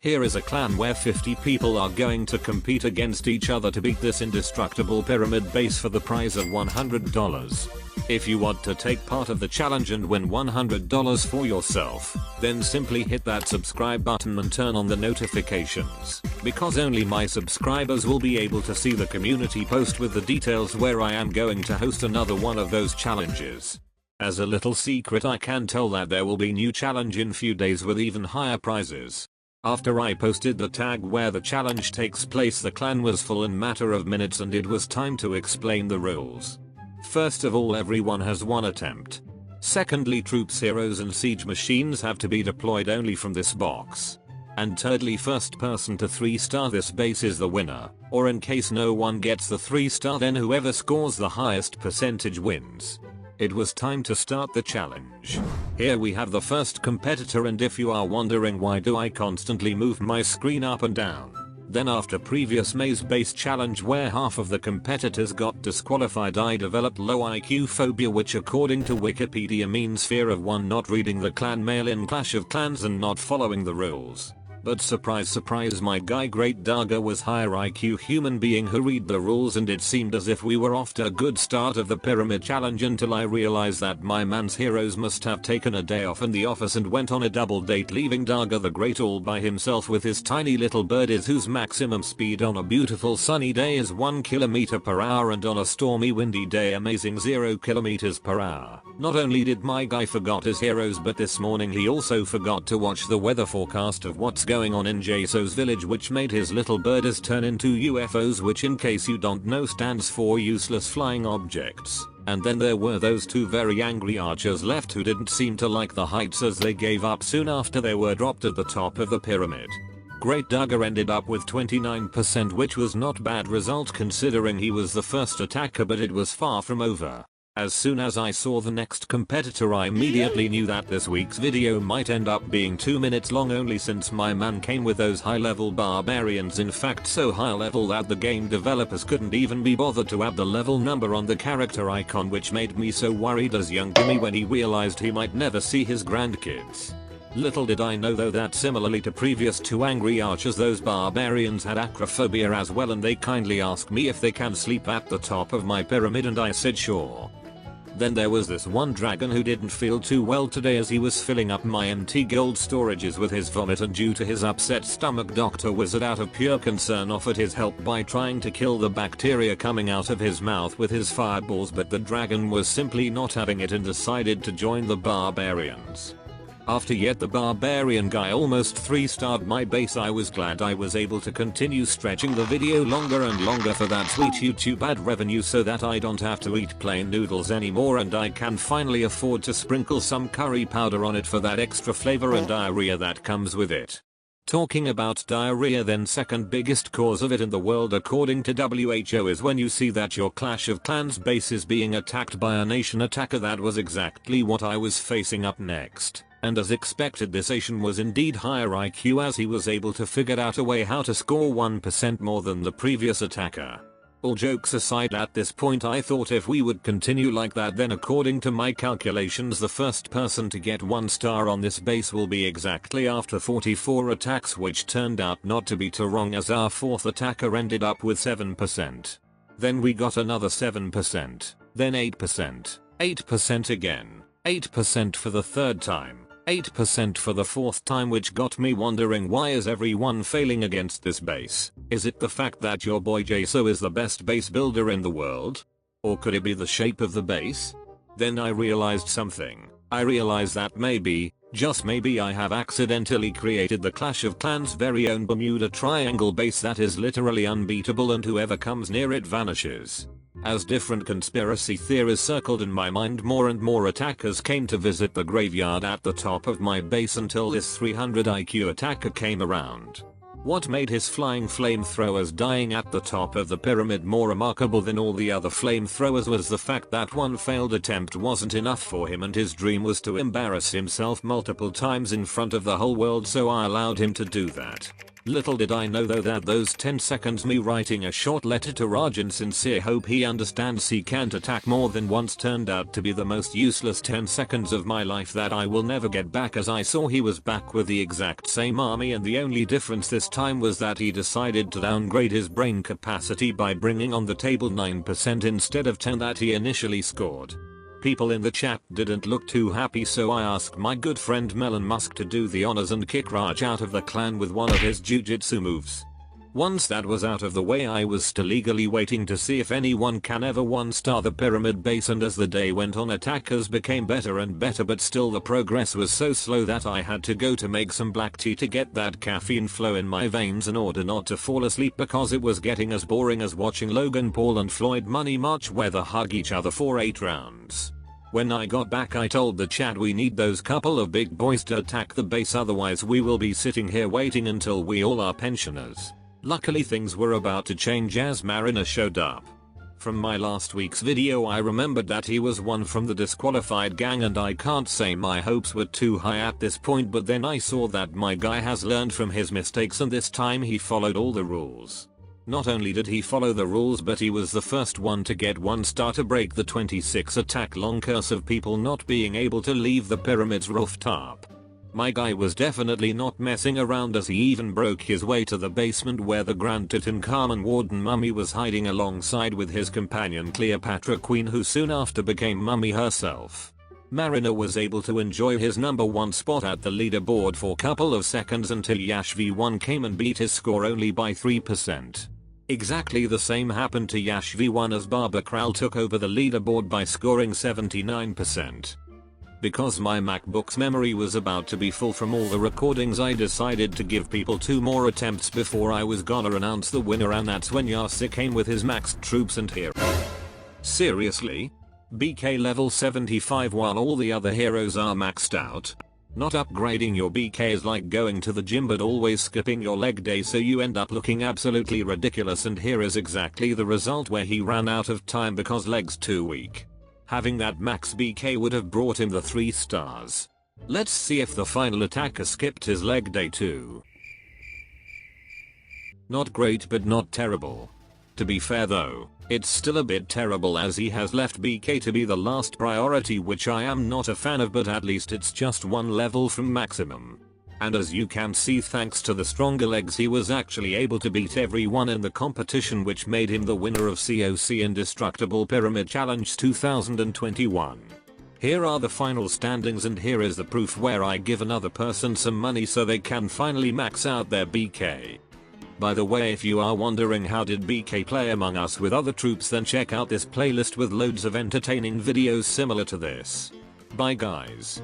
Here is a clan where 50 people are going to compete against each other to beat this indestructible pyramid base for the prize of $100. If you want to take part of the challenge and win $100 for yourself, then simply hit that subscribe button and turn on the notifications, because only my subscribers will be able to see the community post with the details where I am going to host another one of those challenges. As a little secret, I can tell that there will be new challenge in few days with even higher prizes. After I posted the tag where the challenge takes place, the clan was full in matter of minutes and it was time to explain the rules. First of all, everyone has one attempt. Secondly, troops, heroes and siege machines have to be deployed only from this box. And thirdly, first person to 3-star this base is the winner, or in case no one gets the 3-star, then whoever scores the highest percentage wins. It was time to start the challenge. Here we have the first competitor, and if you are wondering why do I constantly move my screen up and down, then after previous maze-based challenge where half of the competitors got disqualified, I developed low IQ phobia, which according to Wikipedia means fear of one not reading the clan mail in Clash of Clans and not following the rules. But surprise surprise, my guy Great Daga was higher IQ human being who read the rules, and it seemed as if we were off to a good start of the pyramid challenge until I realized that my man's heroes must have taken a day off in the office and went on a double date, leaving Daga the Great all by himself with his tiny little birdies whose maximum speed on a beautiful sunny day is 1 km/h and on a stormy windy day amazing 0 km/h. Not only did my guy forgot his heroes, but this morning he also forgot to watch the weather forecast of what's going on in Jaso's village, which made his little birdies turn into UFOs, which in case you don't know stands for useless flying objects. And then there were those two very angry archers left who didn't seem to like the heights, as they gave up soon after they were dropped at the top of the pyramid. Great Daga ended up with 29%, which was not bad result considering he was the first attacker, but it was far from over. As soon as I saw the next competitor, I immediately knew that this week's video might end up being 2 minutes long, only since my man came with those high level barbarians, in fact so high level that the game developers couldn't even be bothered to add the level number on the character icon, which made me so worried as young Jimmy when he realized he might never see his grandkids. Little did I know though that similarly to previous two angry archers, those barbarians had acrophobia as well, and they kindly asked me if they can sleep at the top of my pyramid, and I said sure. Then there was this one dragon who didn't feel too well today as he was filling up my empty gold storages with his vomit, and due to his upset stomach, Dr. Wizard out of pure concern offered his help by trying to kill the bacteria coming out of his mouth with his fireballs, but the dragon was simply not having it and decided to join the barbarians. After yet the barbarian guy almost 3-starred my base, I was glad I was able to continue stretching the video longer and longer for that sweet YouTube ad revenue, so that I don't have to eat plain noodles anymore and I can finally afford to sprinkle some curry powder on it for that extra flavor and diarrhea that comes with it. Talking about diarrhea, then second biggest cause of it in the world according to WHO is when you see that your Clash of Clans base is being attacked by a nation attacker. That was exactly what I was facing up next. And as expected, this Asian was indeed higher IQ as he was able to figure out a way how to score 1% more than the previous attacker. All jokes aside, at this point I thought if we would continue like that, then according to my calculations the first person to get 1 star on this base will be exactly after 44 attacks, which turned out not to be too wrong as our fourth attacker ended up with 7%. Then we got another 7%, then 8%, 8% again, 8% for the third time, 8% for the fourth time, which got me wondering, why is everyone failing against this base? Is it the fact that your boy Jaso is the best base builder in the world? Or could it be the shape of the base? Then I realized something. I realized that maybe, just maybe, I have accidentally created the Clash of Clans' very own Bermuda Triangle base that is literally unbeatable, and whoever comes near it vanishes. As different conspiracy theories circled in my mind, more and more attackers came to visit the graveyard at the top of my base until this 300 IQ attacker came around. What made his flying flamethrowers dying at the top of the pyramid more remarkable than all the other flamethrowers was the fact that one failed attempt wasn't enough for him, and his dream was to embarrass himself multiple times in front of the whole world, so I allowed him to do that. Little did I know though that those 10 seconds me writing a short letter to Raj in sincere hope he understands he can't attack more than once turned out to be the most useless 10 seconds of my life that I will never get back, as I saw he was back with the exact same army, and the only difference this time was that he decided to downgrade his brain capacity by bringing on the table 9% instead of 10 that he initially scored. People in the chat didn't look too happy, so I asked my good friend Melon Musk to do the honors and kick Raj out of the clan with one of his jujitsu moves. Once that was out of the way, I was still eagerly waiting to see if anyone can ever 1-star the pyramid base, and as the day went on attackers became better and better, but still the progress was so slow that I had to go to make some black tea to get that caffeine flow in my veins in order not to fall asleep, because it was getting as boring as watching Logan Paul and Floyd Money Mayweather hug each other for 8 rounds. When I got back I told the chat we need those couple of big boys to attack the base, otherwise we will be sitting here waiting until we all are pensioners. Luckily things were about to change as Mariner showed up. From my last week's video I remembered that he was one from the disqualified gang, and I can't say my hopes were too high at this point, but then I saw that my guy has learned from his mistakes and this time he followed all the rules. Not only did he follow the rules, but he was the first one to get 1-star to break the 26 attack long curse of people not being able to leave the pyramid's rooftop. My guy was definitely not messing around, as he even broke his way to the basement where the Grand Tutankhamun Warden Mummy was hiding alongside with his companion Cleopatra Queen, who soon after became Mummy herself. Mariner was able to enjoy his number 1 spot at the leaderboard for a couple of seconds until Yash V1 came and beat his score only by 3%. Exactly the same happened to Yash V1 as Barbara Kral took over the leaderboard by scoring 79%. Because my MacBook's memory was about to be full from all the recordings, I decided to give people 2 more attempts before I was gonna announce the winner, and that's when Yasa came with his maxed troops and hero. Seriously? BK level 75 while all the other heroes are maxed out? Not upgrading your BK is like going to the gym but always skipping your leg day, so you end up looking absolutely ridiculous, and here is exactly the result where he ran out of time because legs too weak. Having that max BK would have brought him the 3 stars. Let's see if the final attacker skipped his leg day too. Not great but not terrible. To be fair though, it's still a bit terrible as he has left BK to be the last priority, which I am not a fan of, but at least it's just 1 level from maximum. And as you can see, thanks to the stronger legs he was actually able to beat everyone in the competition, which made him the winner of COC Indestructible Pyramid Challenge 2021. Here are the final standings, and here is the proof where I give another person some money so they can finally max out their BK. By the way, if you are wondering how did BK play Among Us with other troops, then check out this playlist with loads of entertaining videos similar to this. Bye guys.